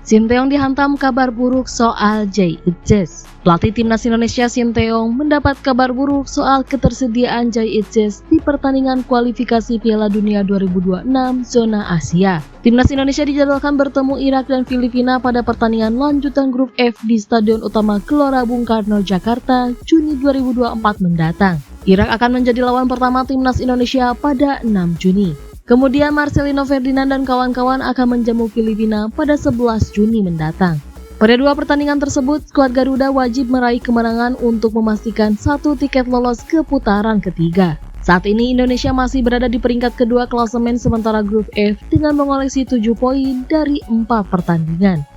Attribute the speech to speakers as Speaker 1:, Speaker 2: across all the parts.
Speaker 1: Sinteyong dihantam kabar buruk soal Jay Eajes. Pelatih timnas Indonesia Sinteyong mendapat kabar buruk soal ketersediaan Jay Eajes di pertandingan kualifikasi Piala Dunia 2026 zona Asia. Timnas Indonesia dijadwalkan bertemu Irak dan Filipina pada pertandingan lanjutan grup F di Stadion Utama Gelora Bung Karno, Jakarta, Juni 2024 mendatang. Irak akan menjadi lawan pertama timnas Indonesia pada 6 Juni. Kemudian Marcelino Ferdinand dan kawan-kawan akan menjamu Filipina pada 11 Juni mendatang. Pada dua pertandingan tersebut, skuad Garuda wajib meraih kemenangan untuk memastikan satu tiket lolos ke putaran ketiga. Saat ini Indonesia masih berada di peringkat kedua klasemen sementara grup F dengan mengoleksi 7 poin dari 4 pertandingan.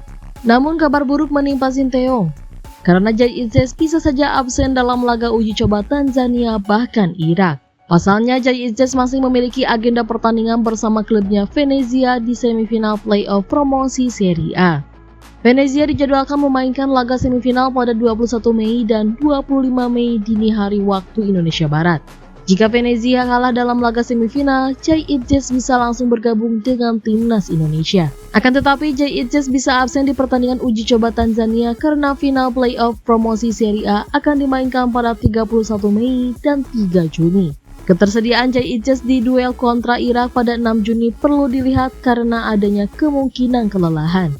Speaker 1: Namun kabar buruk menimpa Sinteyong, karena Jay Eajes bisa saja absen dalam laga uji coba Tanzania bahkan Irak. Pasalnya, Jay Eajes masih memiliki agenda pertandingan bersama klubnya Venezia di semifinal playoff promosi Serie A. Venezia dijadwalkan memainkan laga semifinal pada 21 Mei dan 25 Mei dini hari waktu Indonesia Barat. Jika Venezia kalah dalam laga semifinal, Jay Eajes bisa langsung bergabung dengan timnas Indonesia. Akan tetapi, Jay Eajes bisa absen di pertandingan uji coba Tanzania karena final playoff promosi Serie A akan dimainkan pada 31 Mei dan 3 Juni. Ketersediaan Jay Eajes di duel kontra Irak pada 6 Juni perlu dilihat karena adanya kemungkinan kelelahan.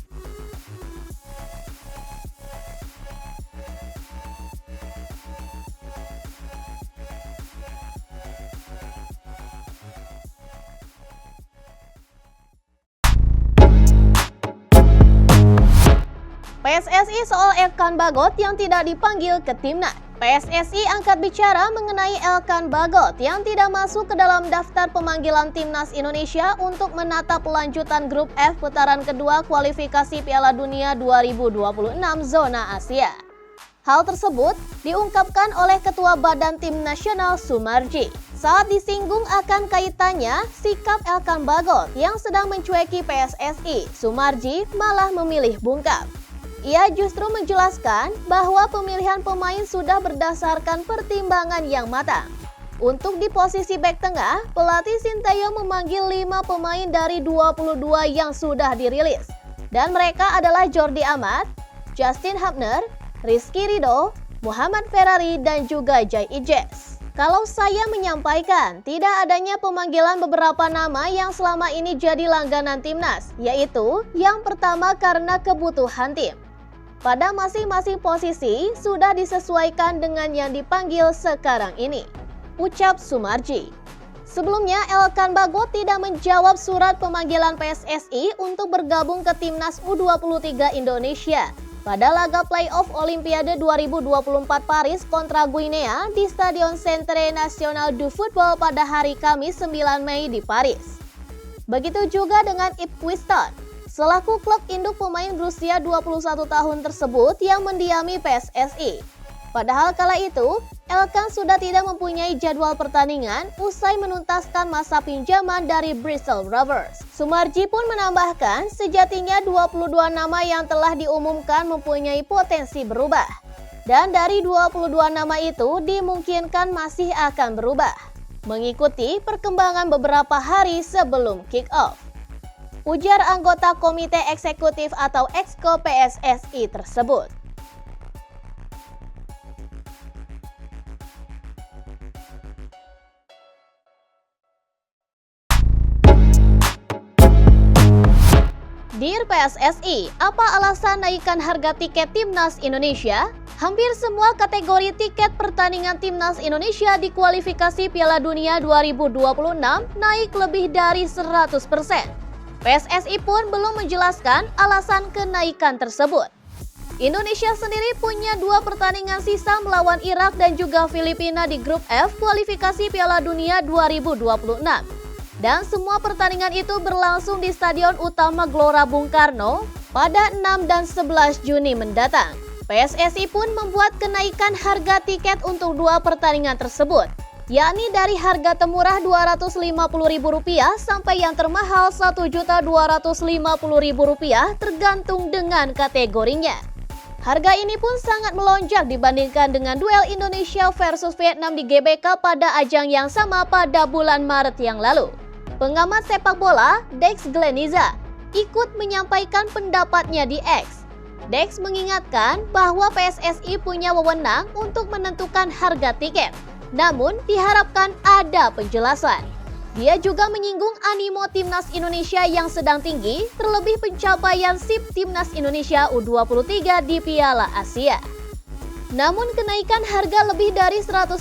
Speaker 2: PSSI soal Elkan Bagot yang tidak dipanggil ke timnas. PSSI angkat bicara mengenai Elkan Bagot yang tidak masuk ke dalam daftar pemanggilan timnas Indonesia untuk menatap pelanjutan grup F putaran kedua kualifikasi Piala Dunia 2026 zona Asia. Hal tersebut diungkapkan oleh Ketua Badan Tim Nasional Sumarji. Saat disinggung akan kaitannya sikap Elkan Bagot yang sedang mencueki PSSI, Sumarji malah memilih bungkam. Ia justru menjelaskan bahwa pemilihan pemain sudah berdasarkan pertimbangan yang matang. Untuk di posisi bek tengah, pelatih Sinteyong memanggil 5 pemain dari 22 yang sudah dirilis. Dan mereka adalah Jordi Amat, Justin Hubner, Rizky Ridho, Muhammad Ferrari, dan juga Jay Eajes. Kalau saya menyampaikan tidak adanya pemanggilan beberapa nama yang selama ini jadi langganan timnas, yaitu yang pertama karena kebutuhan tim. Pada masing-masing posisi sudah disesuaikan dengan yang dipanggil sekarang ini, ucap Sumarji. Sebelumnya, Elkan Bagot tidak menjawab surat pemanggilan PSSI untuk bergabung ke timnas U23 Indonesia pada laga playoff Olimpiade 2024 Paris kontra Guinea di Stadion Centre National du Football pada hari Kamis 9 Mei di Paris. Begitu juga dengan Ipswich selaku klub induk pemain berusia 21 tahun tersebut yang mendiami PSSI. Padahal kala itu, Elkan sudah tidak mempunyai jadwal pertandingan usai menuntaskan masa pinjaman dari Bristol Rovers. Sumarji pun menambahkan sejatinya 22 nama yang telah diumumkan mempunyai potensi berubah. Dan dari 22 nama itu dimungkinkan masih akan berubah, mengikuti perkembangan beberapa hari sebelum kick-off, ujar anggota Komite Eksekutif atau Exco PSSI tersebut. Dear PSSI, apa alasan naikkan harga tiket timnas Indonesia? Hampir semua kategori tiket pertandingan timnas Indonesia di kualifikasi Piala Dunia 2026 naik lebih dari 100%. PSSI pun belum menjelaskan alasan kenaikan tersebut. Indonesia sendiri punya 2 pertandingan sisa melawan Irak dan juga Filipina di grup F kualifikasi Piala Dunia 2026. Dan semua pertandingan itu berlangsung di Stadion Utama Gelora Bung Karno pada 6 dan 11 Juni mendatang. PSSI pun membuat kenaikan harga tiket untuk 2 pertandingan tersebut, yakni dari harga termurah Rp250.000 sampai yang termahal Rp1.250.000 tergantung dengan kategorinya. Harga ini pun sangat melonjak dibandingkan dengan duel Indonesia versus Vietnam di GBK pada ajang yang sama pada bulan Maret yang lalu. Pengamat sepak bola Dex Gleniza ikut menyampaikan pendapatnya di X. Dex mengingatkan bahwa PSSI punya wewenang untuk menentukan harga tiket, namun diharapkan ada penjelasan. Dia juga menyinggung animo Timnas Indonesia yang sedang tinggi, terlebih pencapaian SIP Timnas Indonesia U23 di Piala Asia. Namun kenaikan harga lebih dari 100%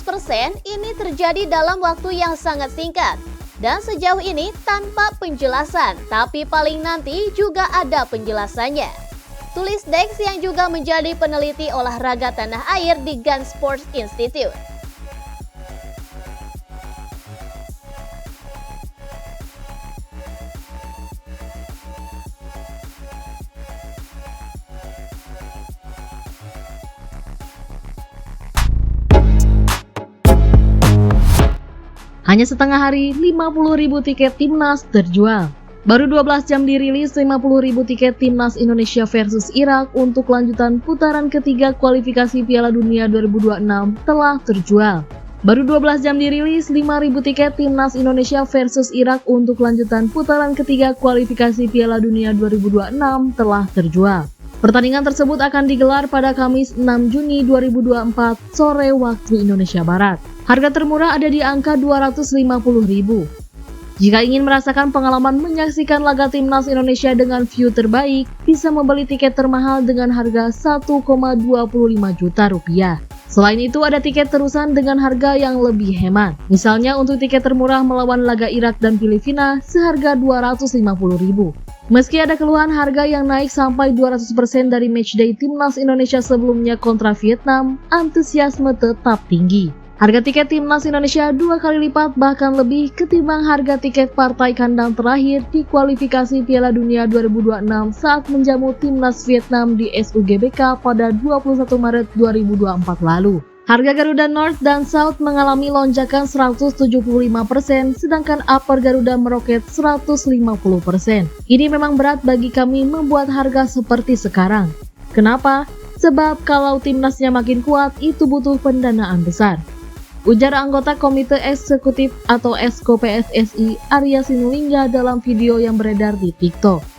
Speaker 2: ini terjadi dalam waktu yang sangat singkat. Dan sejauh ini tanpa penjelasan, tapi paling nanti juga ada penjelasannya. Tulis Dex yang juga menjadi peneliti olahraga tanah air di Gun Sports Institute.
Speaker 1: Hanya setengah hari, 50.000 tiket Timnas terjual. Baru 12 jam dirilis, 50.000 tiket Timnas Indonesia versus Irak untuk lanjutan putaran ketiga kualifikasi Piala Dunia 2026 telah terjual. Baru 12 jam dirilis, 5.000 tiket Timnas Indonesia versus Irak untuk lanjutan putaran ketiga kualifikasi Piala Dunia 2026 telah terjual. Pertandingan tersebut akan digelar pada Kamis 6 Juni 2024 sore waktu Indonesia Barat. Harga termurah ada di angka 250.000. Jika ingin merasakan pengalaman menyaksikan laga Timnas Indonesia dengan view terbaik, bisa membeli tiket termahal dengan harga 1,25 juta rupiah. Selain itu, ada tiket terusan dengan harga yang lebih hemat. Misalnya untuk tiket termurah melawan laga Irak dan Filipina seharga 250.000. Meski ada keluhan harga yang naik sampai 200% dari matchday Timnas Indonesia sebelumnya kontra Vietnam, antusiasme tetap tinggi. Harga tiket Timnas Indonesia 2 kali lipat bahkan lebih ketimbang harga tiket partai kandang terakhir di kualifikasi Piala Dunia 2026 saat menjamu Timnas Vietnam di SUGBK pada 21 Maret 2024 lalu. Harga Garuda North dan South mengalami lonjakan 175%, sedangkan Upper Garuda meroket 150%. Ini memang berat bagi kami membuat harga seperti sekarang. Kenapa? Sebab kalau timnasnya makin kuat, itu butuh pendanaan besar. Ujar anggota Komite Eksekutif atau Esko PSSI Arya Sinulinga dalam video yang beredar di TikTok.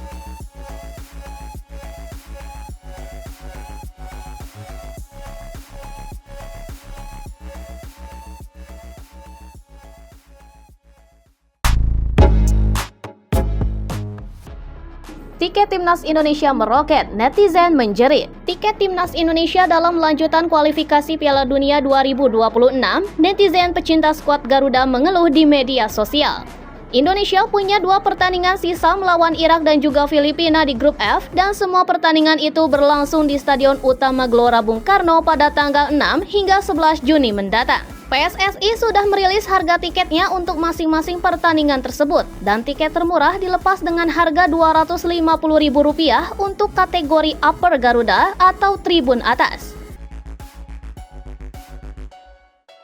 Speaker 2: Tiket Timnas Indonesia meroket, netizen menjerit. Tiket Timnas Indonesia dalam lanjutan kualifikasi Piala Dunia 2026, netizen pecinta skuad Garuda mengeluh di media sosial. Indonesia punya 2 pertandingan sisa melawan Irak dan juga Filipina di grup F, dan semua pertandingan itu berlangsung di Stadion Utama Gelora Bung Karno pada tanggal 6 hingga 11 Juni mendatang. PSSI sudah merilis harga tiketnya untuk masing-masing pertandingan tersebut, dan tiket termurah dilepas dengan harga Rp250.000 untuk kategori Upper Garuda atau tribun atas.